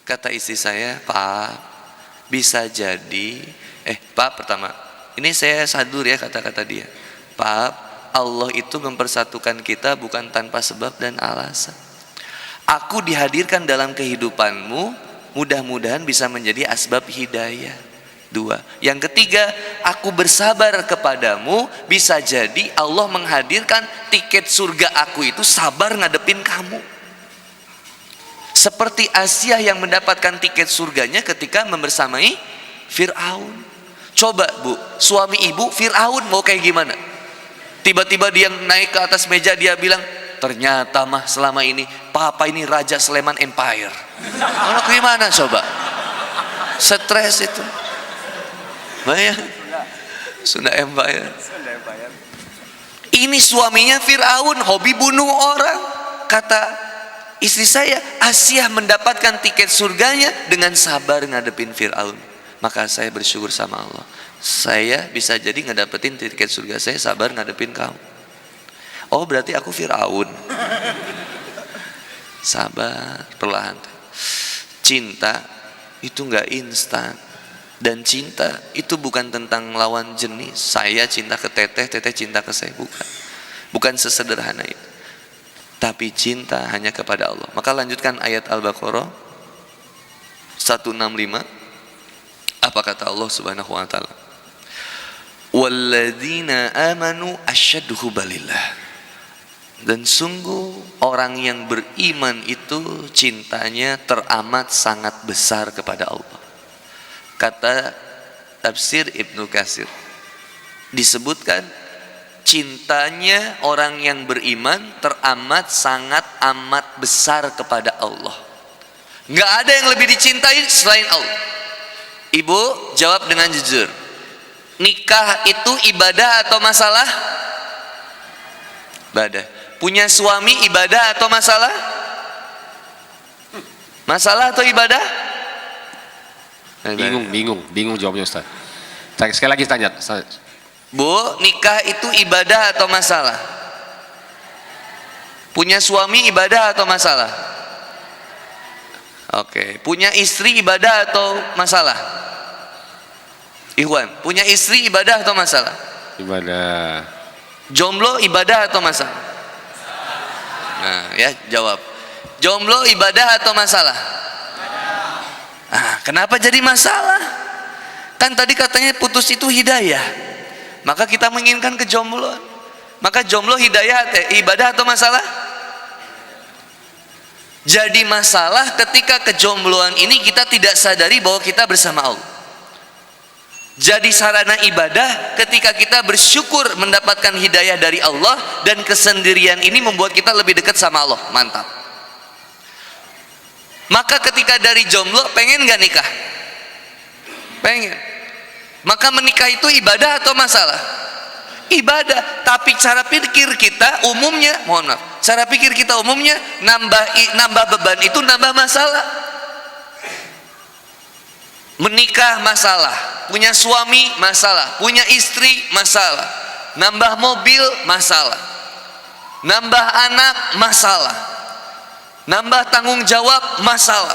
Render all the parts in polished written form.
Kata istri saya, Pak, bisa jadi Pak, pertama ini saya sadur ya kata-kata dia. Pak, Allah itu mempersatukan kita bukan tanpa sebab dan alasan. Aku dihadirkan dalam kehidupanmu, mudah-mudahan bisa menjadi asbab hidayah. 2. Yang ketiga, aku bersabar kepadamu, bisa jadi Allah menghadirkan tiket surga aku itu sabar ngadepin kamu. Seperti Asia yang mendapatkan tiket surganya ketika membersamai Fir'aun. Coba Bu, suami ibu Fir'aun mau kayak gimana? Tiba-tiba dia naik ke atas meja, dia bilang, ternyata mah selama ini papa ini Raja Sleman Empire. Kalau gimana coba? Stres itu. Bayang, Sunda Empire. Ini suaminya Fir'aun, hobi bunuh orang. Kata istri saya, Asia mendapatkan tiket surganya dengan sabar ngadepin Fir'aun. Maka saya bersyukur sama Allah, saya bisa jadi ngedapetin tiket surga saya sabar ngadepin kamu. Oh berarti aku Fir'aun. Sabar, perlahan. Cinta itu nggak instan. Dan cinta itu bukan tentang lawan jenis. Saya cinta ke teteh, teteh cinta ke saya. Bukan sesederhana itu. Tapi cinta hanya kepada Allah. Maka lanjutkan ayat Al-Baqarah 165. Apa kata Allah Subhanahu wa taala? Walladzina amanu asyaddu hubbalillah. Dan sungguh orang yang beriman itu cintanya teramat sangat besar kepada Allah. Kata tafsir Ibnu Katsir, disebutkan cintanya orang yang beriman teramat sangat amat besar kepada Allah. Nggak ada yang lebih dicintai selain Allah. Ibu jawab dengan jujur, nikah itu ibadah atau masalah? Ibadah. Punya suami ibadah atau masalah? Masalah atau ibadah? Bingung jawabnya Ustaz. Sekali lagi tanya. Bu, nikah itu ibadah atau masalah? Punya suami ibadah atau masalah? Oke. Punya istri ibadah atau masalah? Ikhwan, punya istri ibadah atau masalah? Ibadah. Jomblo ibadah atau masalah? Nah, ya jawab. Jomblo ibadah atau masalah? Kenapa jadi masalah? Kan tadi katanya putus itu hidayah. Maka kita menginginkan kejombloan. Maka jomblo hidayah ibadah atau masalah? Jadi masalah ketika kejombloan ini kita tidak sadari bahwa kita bersama Allah. Jadi sarana ibadah ketika kita bersyukur mendapatkan hidayah dari Allah, dan kesendirian ini membuat kita lebih dekat sama Allah. Mantap. Maka ketika dari jomblo pengen gak nikah? Pengen. Maka menikah itu ibadah atau masalah? Ibadah. Tapi cara pikir kita umumnya, mohon maaf, cara pikir kita umumnya nambah beban itu nambah masalah. Menikah masalah, punya suami masalah, punya istri masalah, nambah mobil masalah, nambah anak masalah, nambah tanggung jawab masalah.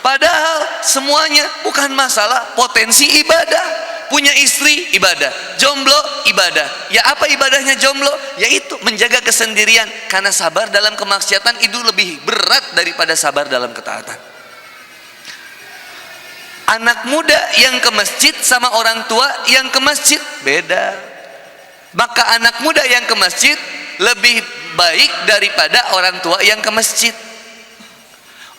Padahal semuanya bukan masalah, potensi ibadah. Punya istri ibadah, jomblo ibadah. Ya apa ibadahnya jomblo? Yaitu menjaga kesendirian, karena sabar dalam kemaksiatan itu lebih berat daripada sabar dalam ketaatan. Anak muda yang ke masjid sama orang tua yang ke masjid beda. Maka anak muda yang ke masjid lebih baik daripada orang tua yang ke masjid.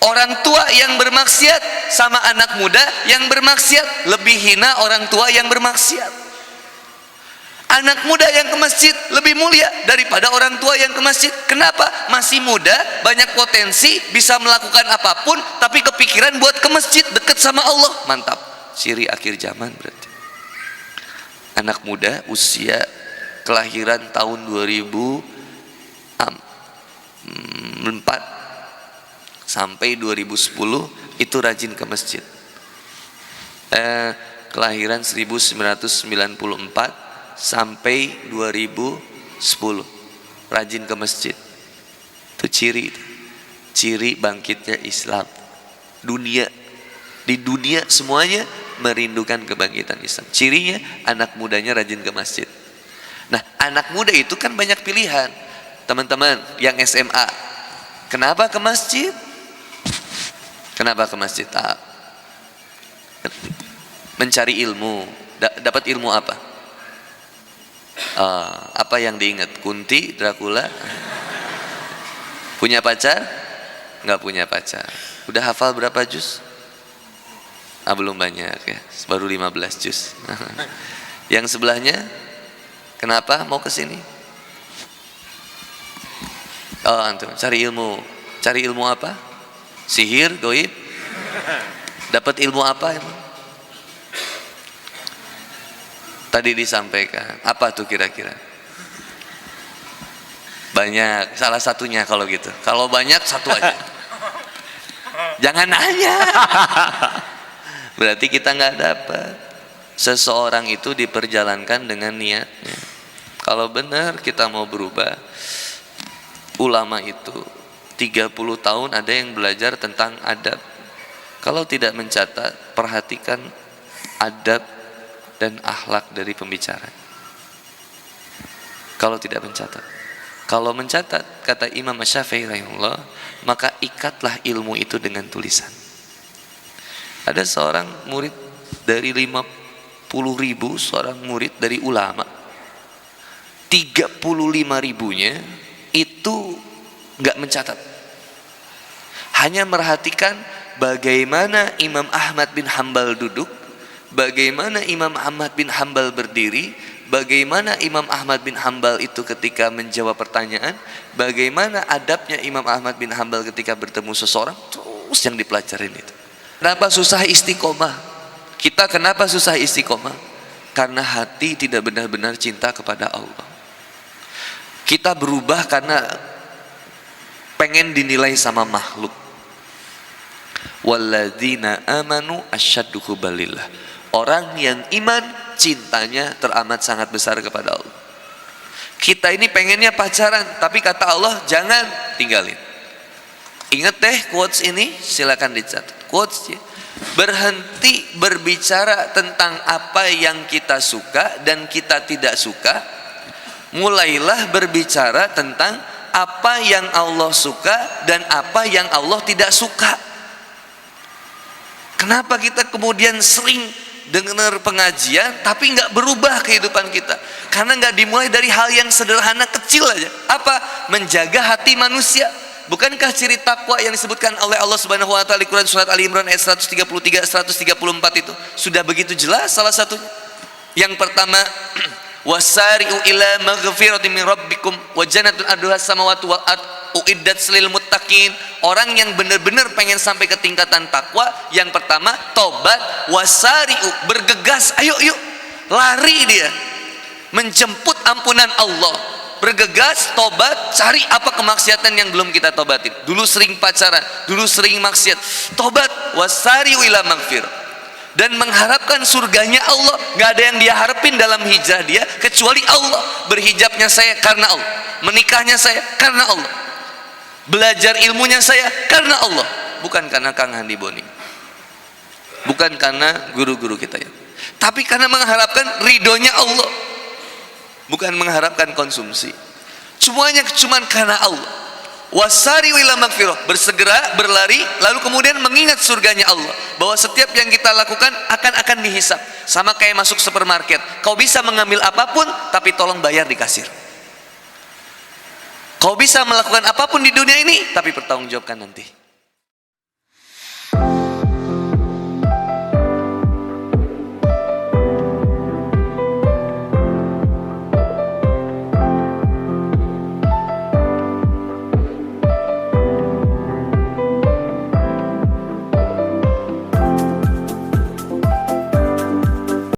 Orang tua yang bermaksiat sama anak muda yang bermaksiat lebih hina orang tua yang bermaksiat. Anak muda yang ke masjid lebih mulia daripada orang tua yang ke masjid. Kenapa? Masih muda, banyak potensi, bisa melakukan apapun, tapi kepikiran buat ke masjid, dekat sama Allah. Mantap. Ciri akhir zaman berarti. Anak muda usia kelahiran tahun 2004 sampai 2010 itu rajin ke masjid. Kelahiran 1994 sampai 2010 rajin ke masjid. Itu ciri bangkitnya Islam. Dunia Di dunia semuanya merindukan kebangkitan Islam. Cirinya anak mudanya rajin ke masjid. Nah, anak muda itu kan banyak pilihan. Teman-teman yang SMA, kenapa ke masjid? Kenapa ke masjid? Mencari ilmu. Dapat ilmu apa? Apa yang diingat? Kunti, Dracula? Punya pacar? Nggak punya pacar. Udah hafal berapa juz? Belum banyak ya, baru 15 juz. Yang sebelahnya, kenapa mau ke sini? Antum cari ilmu. Cari ilmu apa? Sihir, goib? Dapat ilmu apa emang? Tadi disampaikan, apa tuh kira-kira? Banyak, salah satunya kalau gitu. Kalau banyak, satu aja. Jangan nanya. Berarti kita nggak dapat. Seseorang itu diperjalankan dengan niatnya. Kalau benar kita mau berubah, ulama itu 30 tahun ada yang belajar tentang adab. Kalau tidak mencatat, perhatikan adab dan akhlak dari pembicara. Kalau tidak mencatat, kalau mencatat, kata Imam Syafi'i rahimahullah, maka ikatlah ilmu itu dengan tulisan. Ada seorang murid dari 50.000, seorang murid dari ulama, 35.000-nya itu nggak mencatat, hanya merhatikan bagaimana Imam Ahmad bin Hambal duduk, bagaimana Imam Ahmad bin Hambal berdiri, bagaimana Imam Ahmad bin Hambal itu ketika menjawab pertanyaan, bagaimana adabnya Imam Ahmad bin Hambal ketika bertemu seseorang, terus yang dipelajarin itu. Kenapa susah istiqomah? Kita kenapa susah istiqomah? Karena hati tidak benar-benar cinta kepada Allah. Kita berubah karena pengen dinilai sama makhluk. Walladzina amanu asyaddu hubbalillah. Orang yang iman cintanya teramat sangat besar kepada Allah. Kita ini pengennya pacaran, tapi kata Allah jangan, tinggalin. Ingat deh quotes ini, silakan dicatat. Quotes ya. Berhenti berbicara tentang apa yang kita suka dan kita tidak suka. Mulailah berbicara tentang apa yang Allah suka dan apa yang Allah tidak suka. Kenapa kita kemudian sering dengar pengajian tapi nggak berubah kehidupan kita? Karena nggak dimulai dari hal yang sederhana kecil aja. Apa? Menjaga hati manusia. Bukankah ciri takwa yang disebutkan oleh Allah Subhanahu wa taala di Quran surat Ali Imran ayat 133 134 itu sudah begitu jelas salah satunya. Yang pertama, wasari'u ila maghfiratin min rabbikum wa jannatun arduha samawati wal ard uiddat lil muttaqin. Orang yang benar-benar pengen sampai ke tingkatan takwa, yang pertama tobat, wasari'u, bergegas, ayo yuk, lari dia menjemput ampunan Allah. Bergegas, tobat, cari apa kemaksiatan yang belum kita tobatin. Dulu sering pacaran, dulu sering maksiat, tobat, wasari'u ila maghfirah. Dan mengharapkan surganya Allah. Gak ada yang dia harapin dalam hijrah dia kecuali Allah. Berhijabnya saya karena Allah, menikahnya saya karena Allah, belajar ilmunya saya karena Allah, bukan karena Kang Handi Boni, bukan karena guru-guru kita ya, tapi karena mengharapkan ridhonya Allah, bukan mengharapkan konsumsi. Semuanya cuma karena Allah. Wasari'u ila maghfirah, bersegera, berlari, lalu kemudian mengingat surganya Allah, bahwa setiap yang kita lakukan akan dihisap. Sama kayak masuk supermarket, kau bisa mengambil apapun tapi tolong bayar di kasir. Kau bisa melakukan apapun di dunia ini tapi pertanggungjawabkan nanti.